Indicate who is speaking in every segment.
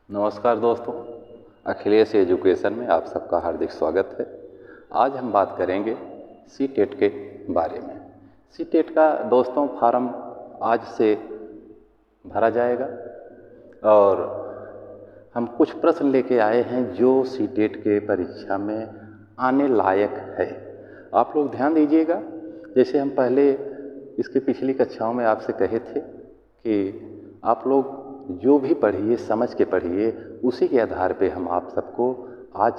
Speaker 1: नमस्कार दोस्तों, अखिलेश एजुकेशन में आप सबका हार्दिक स्वागत है। आज हम बात करेंगे सीटेट के बारे में। सीटेट का दोस्तों फॉर्म आज से भरा जाएगा और हम कुछ प्रश्न लेके आए हैं जो सीटेट के परीक्षा में आने लायक है। आप लोग ध्यान दीजिएगा। जैसे हम पहले इसके पिछली कक्षाओं में आपसे कहे थे कि आप लोग जो भी पढ़िए समझ के पढ़िए, उसी के आधार पे हम आप सबको आज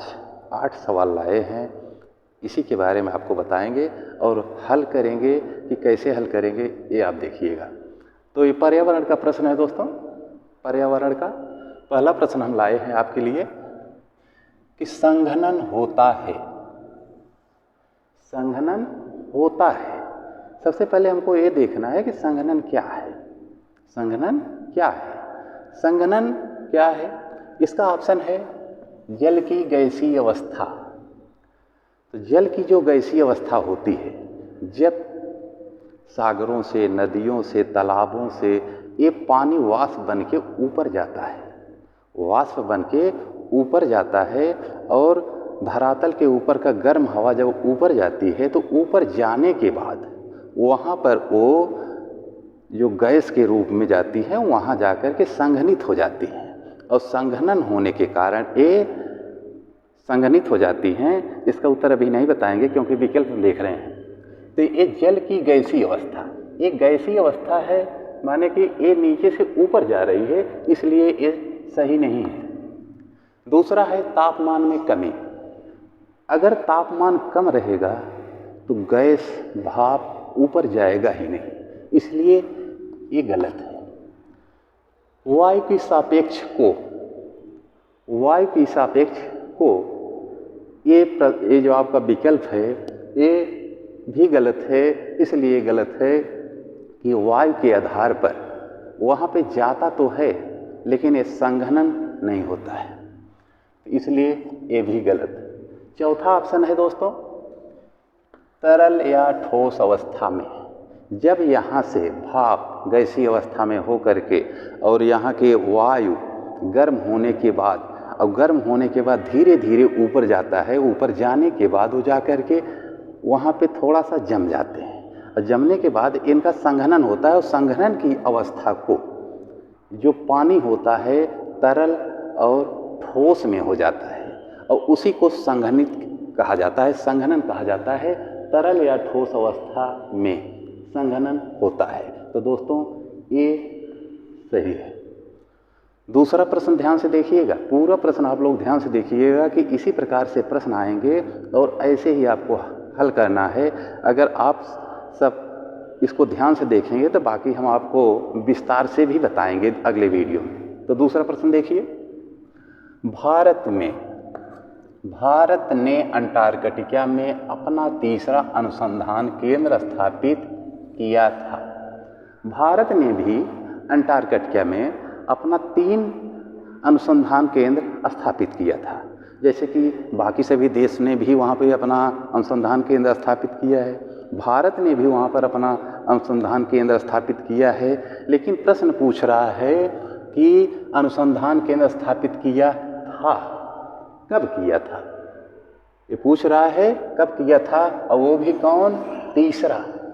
Speaker 1: 8 सवाल लाए हैं। इसी के बारे में आपको बताएंगे और हल करेंगे कि कैसे हल करेंगे ये आप देखिएगा। तो ये पर्यावरण का प्रश्न है दोस्तों। पर्यावरण का पहला प्रश्न हम लाए हैं आपके लिए कि संघनन होता है। संघनन होता है। सबसे पहले हमको ये देखना है कि संघनन क्या है। संघनन क्या है? संघनन क्या है? इसका ऑप्शन है जल की गैसीय अवस्था। तो जल की जो गैसीय अवस्था होती है, जब सागरों से, नदियों से, तालाबों से ये पानी वाष्प बन के ऊपर जाता है, वाष्प बन के ऊपर जाता है और धरातल के ऊपर का गर्म हवा जब ऊपर जाती है तो ऊपर जाने के बाद वहाँ पर वो जो गैस के रूप में जाती है, वहाँ जाकर के संघनित हो जाती हैं और संघनन होने के कारण ये संघनित हो जाती हैं। इसका उत्तर अभी नहीं बताएंगे क्योंकि विकल्प देख रहे हैं। तो ये जल की गैसीय अवस्था, एक गैसीय अवस्था है, माने कि ये नीचे से ऊपर जा रही है, इसलिए ये सही नहीं है। दूसरा है तापमान में कमी। अगर तापमान कम रहेगा तो गैस भाप ऊपर जाएगा ही नहीं, इसलिए ये गलत है। वायु की सापेक्ष को ये जो आपका विकल्प है ये भी गलत है। इसलिए गलत है कि वायु के आधार पर वहाँ पे जाता तो है लेकिन ये संघनन नहीं होता है, इसलिए ये भी गलत। चौथा ऑप्शन है दोस्तों तरल या ठोस अवस्था में। जब यहाँ से भाप गैसीय अवस्था में हो करके और यहाँ के वायु गर्म होने के बाद धीरे धीरे ऊपर जाता है, ऊपर जाने के बाद वो जा करके वहाँ पे थोड़ा सा जम जाते हैं और जमने के बाद इनका संघनन होता है और संघनन की अवस्था को जो पानी होता है तरल और ठोस में हो जाता है और उसी को संघनित कहा जाता है, संघनन कहा जाता है। तरल या ठोस अवस्था में संघनन होता है। तो दोस्तों ये सही है। दूसरा प्रश्न ध्यान से देखिएगा, पूरा प्रश्न आप लोग ध्यान से देखिएगा कि इसी प्रकार से प्रश्न आएंगे और ऐसे ही आपको हल करना है। अगर आप सब इसको ध्यान से देखेंगे तो बाकी हम आपको विस्तार से भी बताएंगे अगले वीडियो में। तो दूसरा प्रश्न देखिए, भारत ने अंटार्कटिका में अपना तीसरा अनुसंधान केंद्र स्थापित किया था। भारत ने भी अंटार्कटिका में अपना 3 अनुसंधान केंद्र स्थापित किया था। जैसे कि बाकी सभी देश ने भी वहाँ पे अपना अनुसंधान केंद्र स्थापित किया है, भारत ने भी वहाँ पर अपना अनुसंधान केंद्र स्थापित किया है। लेकिन प्रश्न पूछ रहा है कि अनुसंधान केंद्र स्थापित किया था, कब किया था? ये पूछ रहा है कब किया था और वो भी कौन?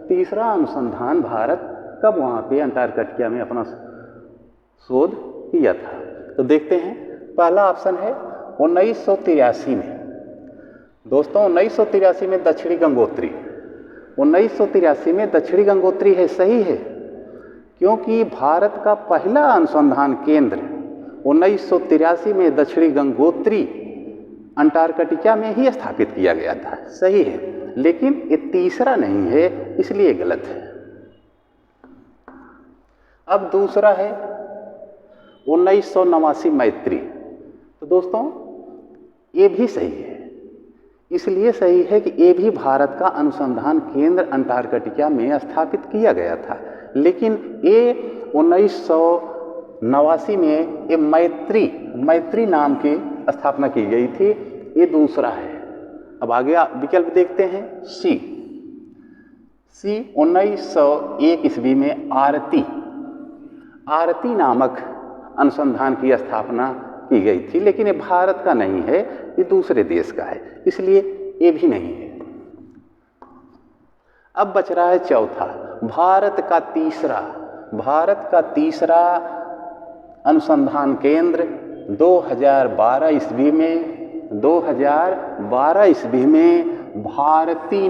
Speaker 1: तीसरा अनुसंधान भारत कब वहाँ पे अंटार्कटिका में अपना शोध किया था। तो देखते हैं। पहला ऑप्शन है 1983 में। दोस्तों 1983 में दक्षिणी गंगोत्री, 1983 में दक्षिणी गंगोत्री है, सही है, क्योंकि भारत का पहला अनुसंधान केंद्र 1983 में दक्षिणी गंगोत्री अंटार्कटिका में ही स्थापित किया गया था, सही है। लेकिन ये तीसरा नहीं है, इसलिए गलत है। अब दूसरा है 1989 मैत्री। तो दोस्तों ये भी सही है, इसलिए सही है कि ये भी भारत का अनुसंधान केंद्र अंटार्कटिका में स्थापित किया गया था। लेकिन ये 1989 में ये मैत्री नाम की स्थापना की गई थी, ये दूसरा है। अब आगे विकल्प देखते हैं। सी 1901 ईस्वी में आरती नामक अनुसंधान की स्थापना की गई थी, लेकिन ये भारत का नहीं है, ये दूसरे देश का है, इसलिए ये भी नहीं है। अब बच रहा है चौथा, भारत का तीसरा अनुसंधान केंद्र 2012 ईस्वी में भारती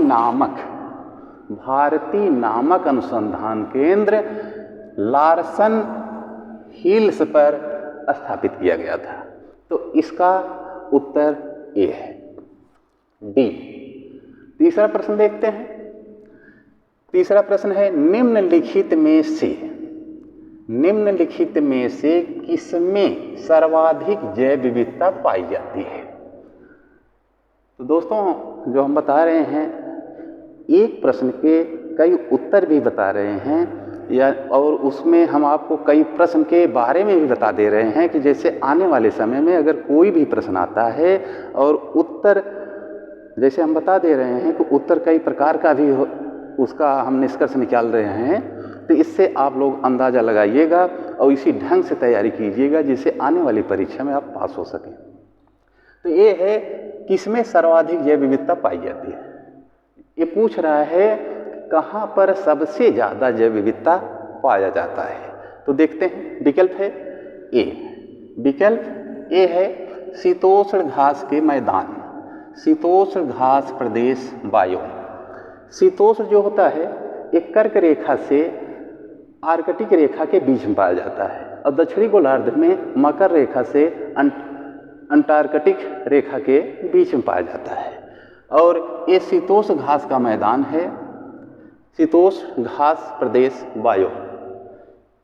Speaker 1: नामक अनुसंधान केंद्र लार्सन हिल्स पर स्थापित किया गया था। तो इसका उत्तर ए है, डी। तीसरा प्रश्न देखते हैं। तीसरा प्रश्न है, निम्नलिखित में से किसमें सर्वाधिक जैव विविधता पाई जाती है? तो दोस्तों, जो हम बता रहे हैं, एक प्रश्न के कई उत्तर भी बता रहे हैं, और उसमें हम आपको कई प्रश्न के बारे में भी बता दे रहे हैं कि जैसे आने वाले समय में अगर कोई भी प्रश्न आता है और उत्तर जैसे हम बता दे रहे हैं कि उत्तर कई प्रकार का भी उसका हम निष्कर्ष निकाल रहे हैं, तो इससे आप लोग अंदाज़ा लगाइएगा और इसी ढंग से तैयारी कीजिएगा जिससे आने वाली परीक्षा में आप पास हो सकें। तो ये है, किसमें सर्वाधिक जैव विविधता पाई जाती है। ये पूछ रहा है कहाँ पर सबसे ज़्यादा जैव विविधता पाया जाता है। तो देखते हैं, विकल्प है ए। विकल्प ए है शीतोष्ण घास के मैदान, शीतोष्ण घास प्रदेश बायोम। शीतोष्ण जो होता है एक कर्क रेखा से आर्कटिक रेखा के बीच में पाया जाता है, और दक्षिणी गोलार्ध में मकर रेखा से अंटार्कटिक रेखा के बीच में पाया जाता है। और ये शीतोष्ण घास का मैदान है, शीतोष्ण घास प्रदेश बायोम,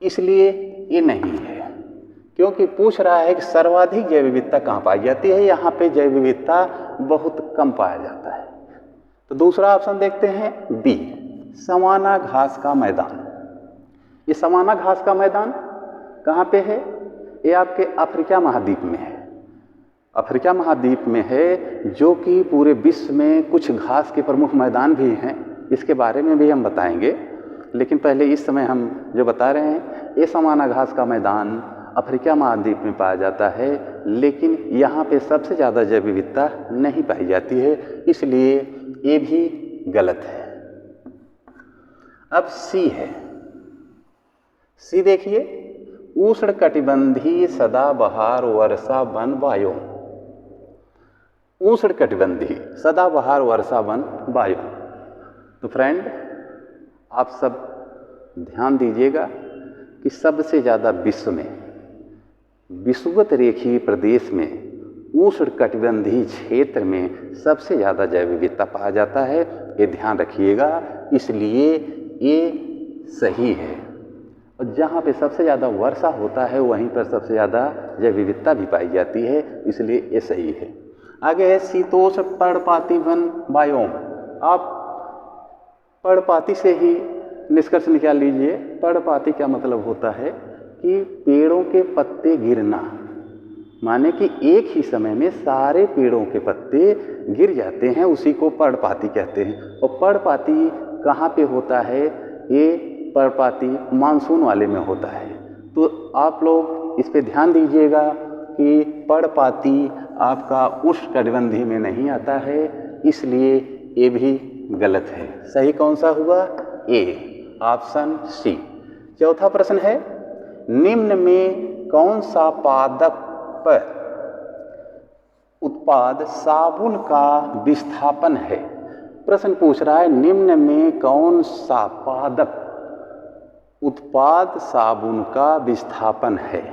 Speaker 1: इसलिए ये नहीं है, क्योंकि पूछ रहा है कि सर्वाधिक जैव विविधता कहाँ पाई जाती है। यहाँ पे जैव विविधता बहुत कम पाया जाता है। तो दूसरा ऑप्शन देखते हैं, बी, सवाना घास का मैदान। ये सवाना घास का मैदान कहाँ पे है? ये आपके अफ्रीका महाद्वीप में है। अफ्रीका महाद्वीप में है, जो कि पूरे विश्व में कुछ घास के प्रमुख मैदान भी हैं, इसके बारे में भी हम बताएंगे। लेकिन पहले इस समय हम जो बता रहे हैं, ये सवाना घास का मैदान अफ्रीका महाद्वीप में पाया जाता है, लेकिन यहाँ पे सबसे ज़्यादा जैव विविधता नहीं पाई जाती है, इसलिए ये भी गलत है। अब सी है। सी देखिए, उष्णकटिबंधीय सदाबहार वर्षा वन बायोम। उष्णकटिबंधीय सदाबहार वर्षा वन बायोम। तो फ्रेंड, आप सब ध्यान दीजिएगा कि सबसे ज़्यादा विश्व में विषुवत रेखीय प्रदेश में उष्णकटिबंधीय क्षेत्र में सबसे ज़्यादा जैव विविधता पाया जाता है। ये ध्यान रखिएगा, इसलिए ये सही है। और जहाँ पे सबसे ज़्यादा वर्षा होता है वहीं पर सबसे ज़्यादा जैव विविधता भी पाई जाती है, इसलिए ये सही है। आगे है शीतोष्ण पर्णपाती वन बायोम। आप पर्णपाती से ही निष्कर्ष निकाल लीजिए। पर्णपाती क्या मतलब होता है कि पेड़ों के पत्ते गिरना, माने कि एक ही समय में सारे पेड़ों के पत्ते गिर जाते हैं, उसी को पर्णपाती कहते हैं। और पर्णपाती कहाँ पे होता है? ये पर्णपाती मानसून वाले में होता है। तो आप लोग इस पे ध्यान दीजिएगा कि पर्णपाती आपका उष्णकटिबंधीय में नहीं आता है, इसलिए ये भी गलत है। सही कौन सा हुआ? ए, ऑप्शन सी। चौथा प्रश्न है, निम्न में कौन सा पादप उत्पाद साबुन का विस्थापन है? प्रश्न पूछ रहा है, निम्न में कौन सा पादप उत्पाद साबुन का विस्थापन है,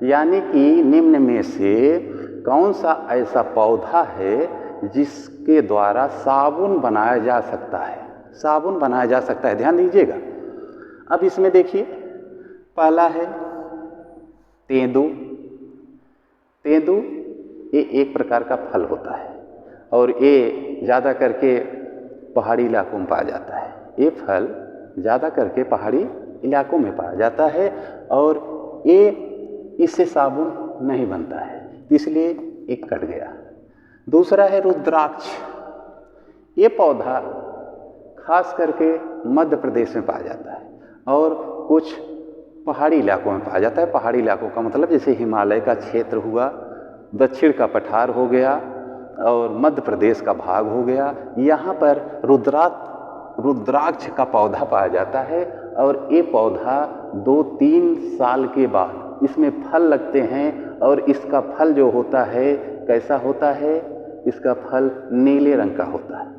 Speaker 1: यानी कि निम्न में से कौन सा ऐसा पौधा है जिसके द्वारा साबुन बनाया जा सकता है। साबुन बनाया जा सकता है, ध्यान दीजिएगा। अब इसमें देखिए, पहला है तेंदू। तेंदू ये एक प्रकार का फल होता है और ये ज़्यादा करके पहाड़ी इलाकों में पाया जाता है। ये फल ज़्यादा करके पहाड़ी इलाकों में पाया जाता है और ये इससे साबुन नहीं बनता है, इसलिए एक कट गया। दूसरा है रुद्राक्ष। ये पौधा खास करके मध्य प्रदेश में पाया जाता है और कुछ पहाड़ी इलाकों में पाया जाता है। पहाड़ी इलाकों का मतलब जैसे हिमालय का क्षेत्र हुआ, दक्षिण का पठार हो गया और मध्य प्रदेश का भाग हो गया। यहाँ पर रुद्राक्ष का पौधा पाया जाता है और ये पौधा 2-3 साल के बाद इसमें फल लगते हैं और इसका फल जो होता है कैसा होता है, इसका फल नीले रंग का होता है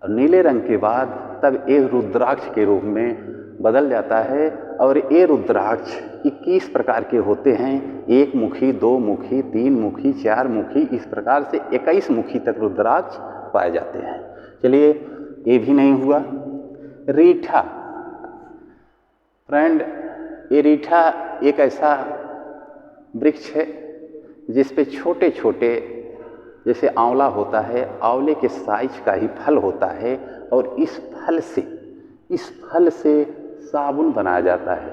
Speaker 1: और नीले रंग के बाद तब एक रुद्राक्ष के रूप में बदल जाता है। और ये रुद्राक्ष 21 प्रकार के होते हैं, 1 मुखी, 2 मुखी, 3 मुखी, 4 मुखी, इस प्रकार से 21 मुखी तक रुद्राक्ष पाए जाते हैं। चलिए, ये भी नहीं हुआ। रीठा, फ्रेंड, ये रीठा एक ऐसा वृक्ष है जिस पे छोटे छोटे जैसे आंवला होता है, आंवले के साइज का ही फल होता है और इस फल से साबुन बनाया जाता है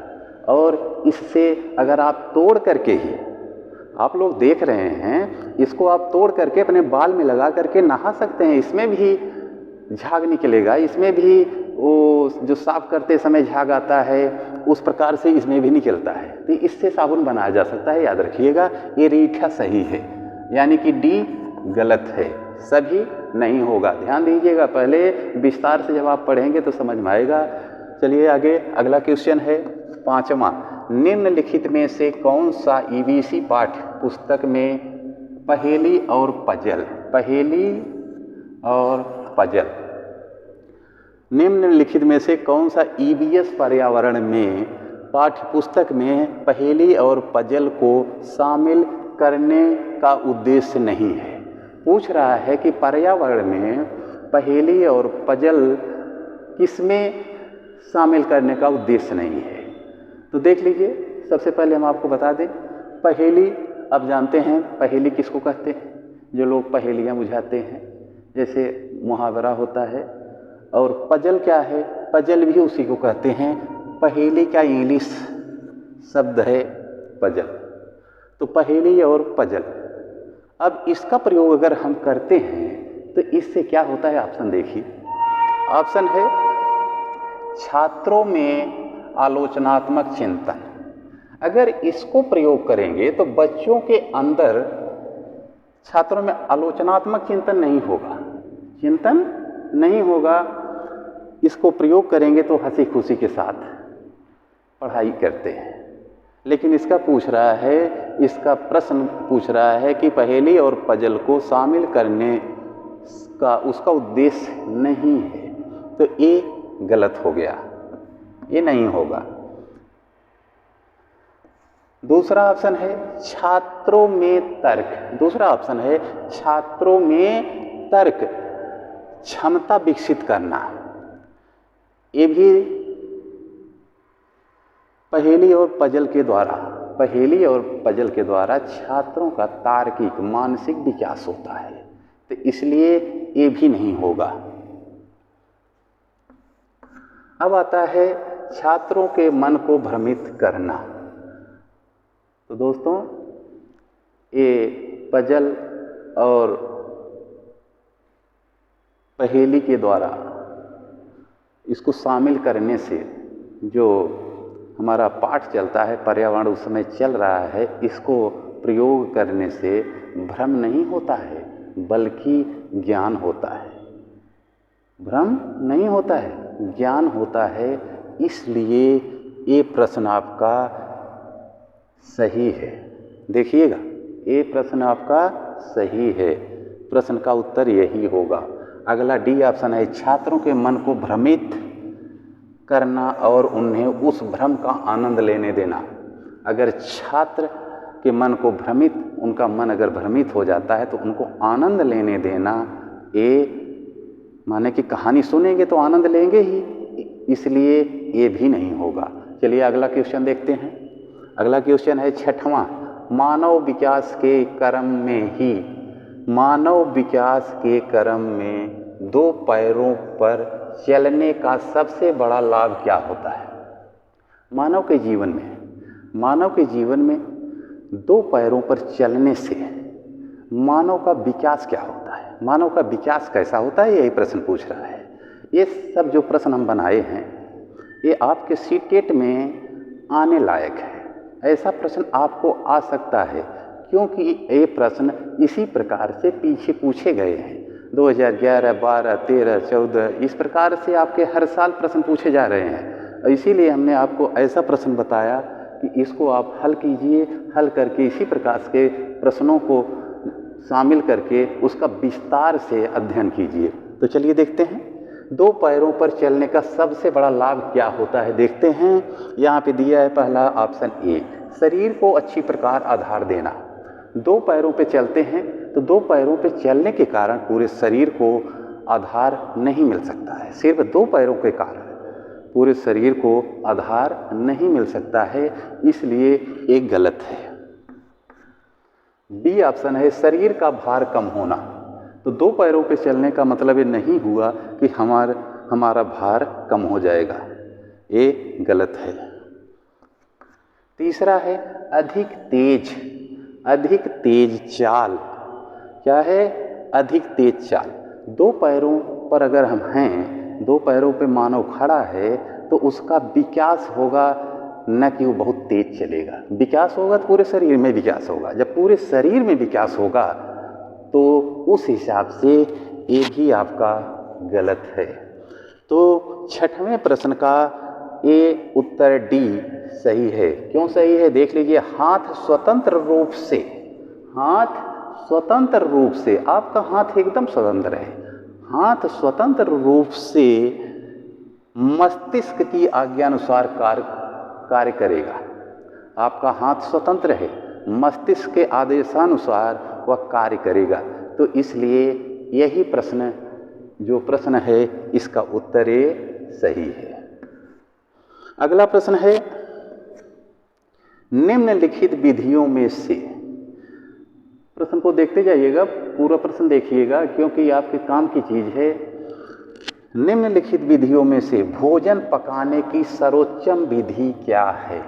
Speaker 1: और इससे अगर आप तोड़ करके ही, आप लोग देख रहे हैं, इसको आप तोड़ करके अपने बाल में लगा करके नहा सकते हैं। इसमें भी झाग निकलेगा, इसमें भी वो जो साफ करते समय झाग आता है उस प्रकार से इसमें भी निकलता है, तो इससे साबुन बनाया जा सकता है। याद रखिएगा, ये रीठा सही है, यानी कि डी गलत है, सभी नहीं होगा। ध्यान दीजिएगा, पहले विस्तार से जब आप पढ़ेंगे तो समझ में आएगा। चलिए आगे, अगला क्वेश्चन है 5वां। निम्नलिखित में से कौन सा ईवीसी पाठ्य पुस्तक में पहेली और पजल, निम्नलिखित में से कौन सा ईवीएस पर्यावरण में पाठ्य पुस्तक में पहेली और पजल को शामिल करने का उद्देश्य नहीं है। पूछ रहा है कि पर्यावरण में पहेली और पजल किसमें शामिल करने का उद्देश्य नहीं है। तो देख लीजिए, सबसे पहले हम आपको बता दें, पहेली अब जानते हैं पहेली किसको कहते हैं, जो लोग पहेलियाँ बुझाते हैं, जैसे मुहावरा होता है। और पजल क्या है, पजल भी उसी को कहते हैं। पहेली का इंग्लिश शब्द है पजल, तो पहेली और पजल। अब इसका प्रयोग अगर हम करते हैं तो इससे क्या होता है, ऑप्शन देखिए। ऑप्शन है छात्रों में आलोचनात्मक चिंतन। अगर इसको प्रयोग करेंगे तो बच्चों के अंदर, छात्रों में आलोचनात्मक चिंतन नहीं होगा। इसको प्रयोग करेंगे तो हंसी खुशी के साथ पढ़ाई करते हैं। लेकिन इसका प्रश्न पूछ रहा है कि पहेली और पजल को शामिल करने का उसका उद्देश्य नहीं है, तो ये गलत हो गया, ये नहीं होगा। दूसरा ऑप्शन है छात्रों में तर्क क्षमता विकसित करना। ये भी पहेली और पजल के द्वारा छात्रों का तार्किक मानसिक विकास होता है, तो इसलिए ये भी नहीं होगा। अब आता है छात्रों के मन को भ्रमित करना। तो दोस्तों, ये पजल और पहेली के द्वारा इसको शामिल करने से जो हमारा पाठ चलता है, पर्यावरण उस समय चल रहा है, इसको प्रयोग करने से भ्रम नहीं होता है बल्कि ज्ञान होता है। भ्रम नहीं होता है, ज्ञान होता है। इसलिए ये प्रश्न आपका सही है। देखिएगा, ये प्रश्न आपका सही है, प्रश्न का उत्तर यही होगा। अगला डी ऑप्शन है छात्रों के मन को भ्रमित करना और उन्हें उस भ्रम का आनंद लेने देना। अगर छात्र के मन को उनका मन अगर भ्रमित हो जाता है तो उनको आनंद लेने देना, ये माने कि कहानी सुनेंगे तो आनंद लेंगे ही, इसलिए ये भी नहीं होगा। चलिए अगला क्वेश्चन देखते हैं। अगला क्वेश्चन है 6वां। मानव विकास के क्रम में 2 पैरों पर चलने का सबसे बड़ा लाभ क्या होता है? मानव के जीवन में 2 पैरों पर चलने से मानव का विकास क्या होता है? मानव का विकास कैसा होता है, यही प्रश्न पूछ रहा है। ये सब जो प्रश्न हम बनाए हैं, ये आपके सीटेट में आने लायक है। ऐसा प्रश्न आपको आ सकता है, क्योंकि ये प्रश्न इसी प्रकार से पीछे पूछे गए हैं। 2011, 12, 13, 14 इस प्रकार से आपके हर साल प्रश्न पूछे जा रहे हैं। इसीलिए हमने आपको ऐसा प्रश्न बताया कि इसको आप हल कीजिए, हल करके इसी प्रकार के प्रश्नों को शामिल करके उसका विस्तार से अध्ययन कीजिए। तो चलिए देखते हैं 2 पैरों पर चलने का सबसे बड़ा लाभ क्या होता है। देखते हैं, यहाँ पे दिया है पहला ऑप्शन ए, शरीर को अच्छी प्रकार आधार देना। 2 पैरों पे चलते हैं तो 2 पैरों पे चलने के कारण पूरे शरीर को आधार नहीं मिल सकता है। सिर्फ 2 पैरों के कारण पूरे शरीर को आधार नहीं मिल सकता है, इसलिए एक गलत है। बी ऑप्शन है शरीर का भार कम होना। तो 2 पैरों पे चलने का मतलब ये नहीं हुआ कि हमारा भार कम हो जाएगा, ये गलत है। तीसरा है अधिक तेज चाल। क्या है? अधिक तेज चाल। 2 पैरों पर अगर हम हैं, 2 पैरों पे मानव खड़ा है तो उसका विकास होगा, न कि वो बहुत तेज चलेगा। विकास होगा तो पूरे शरीर में विकास होगा। जब पूरे शरीर में विकास होगा तो उस हिसाब से ये भी आपका गलत है। तो 6वें प्रश्न का ये उत्तर डी सही है। क्यों सही है? देख लीजिए, हाथ स्वतंत्र रूप से आपका हाथ एकदम स्वतंत्र है। हाथ स्वतंत्र रूप से मस्तिष्क की आज्ञानुसार कार्य करेगा। आपका हाथ स्वतंत्र है, मस्तिष्क के आदेशानुसार वह कार्य करेगा। तो इसलिए यही प्रश्न है इसका उत्तर सही है। अगला प्रश्न है निम्नलिखित विधियों में से। प्रश्न को देखते जाइएगा, पूरा प्रश्न देखिएगा क्योंकि आपके काम की चीज है। निम्नलिखित विधियों में से भोजन पकाने की सर्वोत्तम विधि क्या है?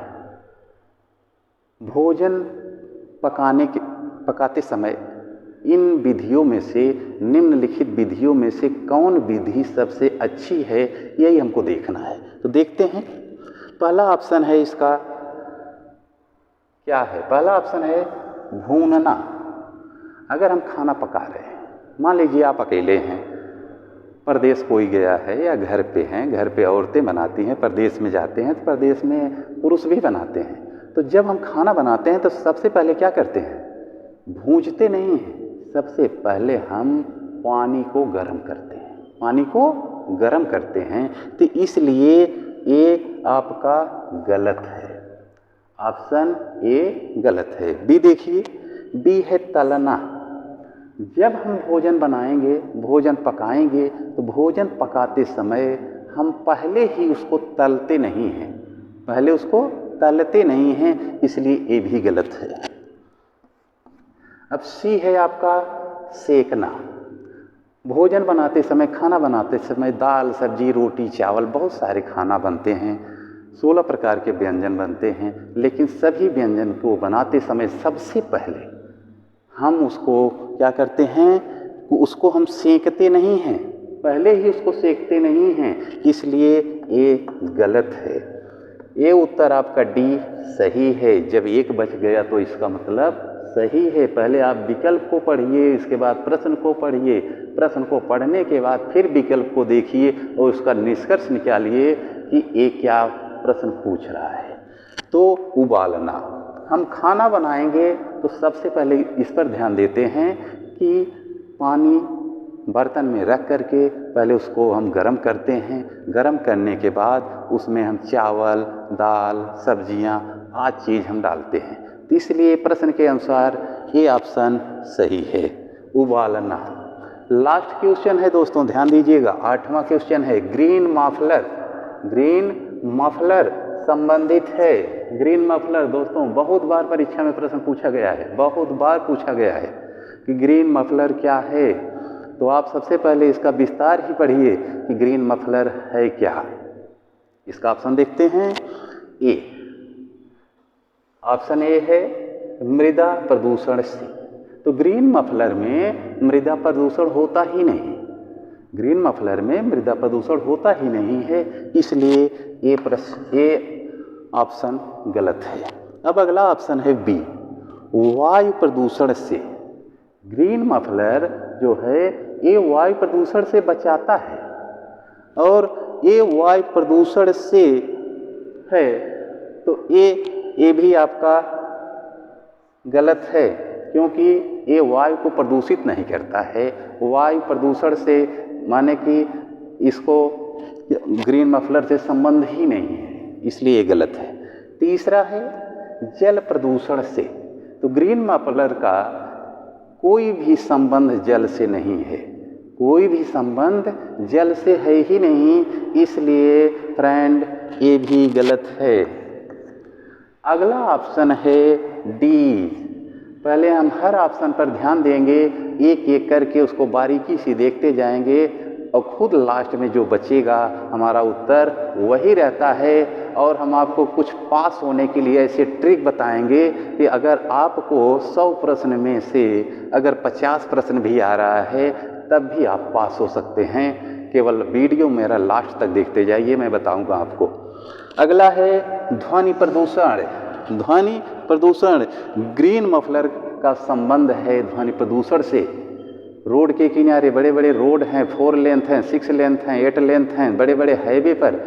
Speaker 1: भोजन पकाते समय इन विधियों में से, निम्नलिखित विधियों में से कौन विधि सबसे अच्छी है, यही हमको देखना है। तो देखते हैं, पहला ऑप्शन है इसका क्या है? पहला ऑप्शन है भूनना। अगर हम खाना पका रहे हैं, मान लीजिए आप अकेले हैं, परदेश कोई गया है या घर पे हैं, घर पे औरतें बनाती हैं, परदेश में जाते हैं तो परदेश में पुरुष भी बनाते हैं। तो जब हम खाना बनाते हैं तो सबसे पहले क्या करते हैं? भूंजते नहीं हैं, सबसे पहले हम पानी को गर्म करते हैं। तो इसलिए ये आपका गलत है, ऑप्शन ए गलत है। बी देखिए, बी है तलना। जब हम भोजन पकाएंगे तो भोजन पकाते समय हम पहले ही उसको तलते नहीं हैं, इसलिए ये भी गलत है। अब सी है आपका सेकना। भोजन बनाते समय, खाना बनाते समय दाल, सब्जी, रोटी, चावल, बहुत सारे खाना बनते हैं, 16 प्रकार के व्यंजन बनते हैं। लेकिन सभी व्यंजन को बनाते समय सबसे पहले हम उसको क्या करते हैं? उसको हम सेकते नहीं हैं, पहले ही उसको सेकते नहीं हैं, इसलिए ये गलत है। ये उत्तर आपका डी सही है। जब 1 बच गया तो इसका मतलब सही है। पहले आप विकल्प को पढ़िए, इसके बाद प्रश्न को पढ़िए, प्रश्न को पढ़ने के बाद फिर विकल्प को देखिए और उसका निष्कर्ष निकालिए कि ये क्या प्रश्न पूछ रहा है। तो उबालना, हम खाना बनाएंगे तो सबसे पहले इस पर ध्यान देते हैं कि पानी बर्तन में रख करके पहले उसको हम गर्म करते हैं। गर्म करने के बाद उसमें हम चावल, दाल, सब्जियां आदि चीज़ हम डालते हैं। तो इसलिए प्रश्न के अनुसार ये ऑप्शन सही है, उबालना। लास्ट क्वेश्चन है दोस्तों, ध्यान दीजिएगा, 8वां क्वेश्चन है ग्रीन मफलर संबंधित है। ग्रीन मफलर दोस्तों बहुत बार परीक्षा में प्रश्न पूछा गया है, कि ग्रीन मफलर क्या है। तो आप सबसे पहले इसका विस्तार ही पढ़िए कि ग्रीन मफलर है क्या। इसका ऑप्शन देखते हैं, ए। ऑप्शन ए है मृदा प्रदूषण से। तो ग्रीन मफलर में मृदा प्रदूषण होता ही नहीं है, इसलिए ये ऑप्शन गलत है। अब अगला ऑप्शन है बी, वायु प्रदूषण से, ग्रीन मफलर जो है ये वायु प्रदूषण से बचाता है। और ये वायु प्रदूषण से है तो ये भी आपका गलत है, क्योंकि ये वायु को प्रदूषित नहीं करता है। वायु प्रदूषण से माने कि इसको ग्रीन मफलर से संबंध ही नहीं है, इसलिए ये गलत है। तीसरा है जल प्रदूषण से, तो ग्रीन मफलर का कोई भी संबंध जल से नहीं है, कोई भी संबंध जल से है ही नहीं, इसलिए फ्रेंड ये भी गलत है। अगला ऑप्शन है डी। पहले हम हर ऑप्शन पर ध्यान देंगे, एक एक करके उसको बारीकी से देखते जाएंगे और खुद लास्ट में जो बचेगा हमारा उत्तर वही रहता है। और हम आपको कुछ पास होने के लिए ऐसे ट्रिक बताएंगे कि अगर आपको 100 प्रश्न में से अगर 50 प्रश्न भी आ रहा है तब भी आप पास हो सकते हैं। केवल वीडियो मेरा लास्ट तक देखते जाइए, मैं बताऊंगा आपको। अगला है ध्वनि प्रदूषण। ध्वनि प्रदूषण, ग्रीन मफलर का संबंध है ध्वनि प्रदूषण से। रोड के किनारे बड़े बड़े रोड हैं, 4 लेंथ हैं, 6 लेंथ हैं, 8 लेंथ हैं, बड़े बड़े हाईवे पर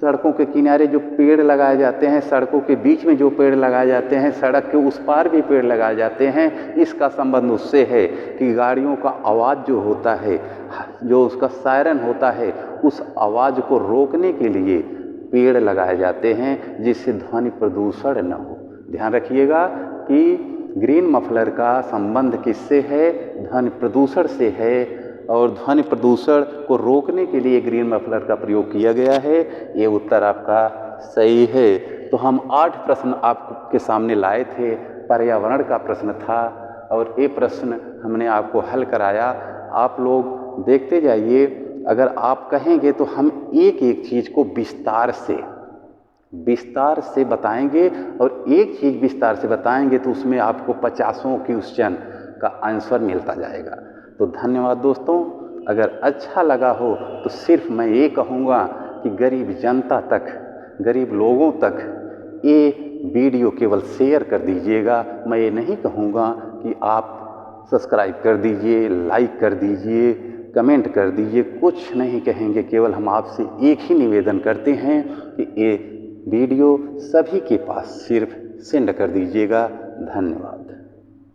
Speaker 1: सड़कों के किनारे जो पेड़ लगाए जाते हैं, सड़कों के बीच में जो पेड़ लगाए जाते हैं, सड़क के उस पार भी पेड़ लगाए जाते हैं, इसका संबंध उससे है कि गाड़ियों का आवाज़ जो होता है, जो उसका सायरन होता है, उस आवाज़ को रोकने के लिए पेड़ लगाए जाते हैं जिससे ध्वनि प्रदूषण न हो। ध्यान रखिएगा कि ग्रीन मफलर का संबंध किससे है? ध्वनि प्रदूषण से है। और ध्वनि प्रदूषण को रोकने के लिए ग्रीन मफलर का प्रयोग किया गया है। ये उत्तर आपका सही है। तो हम 8 प्रश्न आपके सामने लाए थे। पर्यावरण का प्रश्न था और ये प्रश्न हमने आपको हल कराया। आप लोग देखते जाइए, अगर आप कहेंगे तो हम एक एक चीज़ को विस्तार से बताएंगे और एक चीज़ विस्तार से बताएंगे तो उसमें आपको 50 क्वेश्चन का आंसर मिलता जाएगा। तो धन्यवाद दोस्तों। अगर अच्छा लगा हो तो सिर्फ मैं ये कहूँगा कि गरीब जनता तक, गरीब लोगों तक ये वीडियो केवल शेयर कर दीजिएगा। मैं ये नहीं कहूँगा कि आप सब्सक्राइब कर दीजिए, लाइक कर दीजिए, कमेंट कर दीजिए, कुछ नहीं कहेंगे। केवल हम आपसे एक ही निवेदन करते हैं कि ये वीडियो सभी के पास सिर्फ सेंड कर दीजिएगा। धन्यवाद।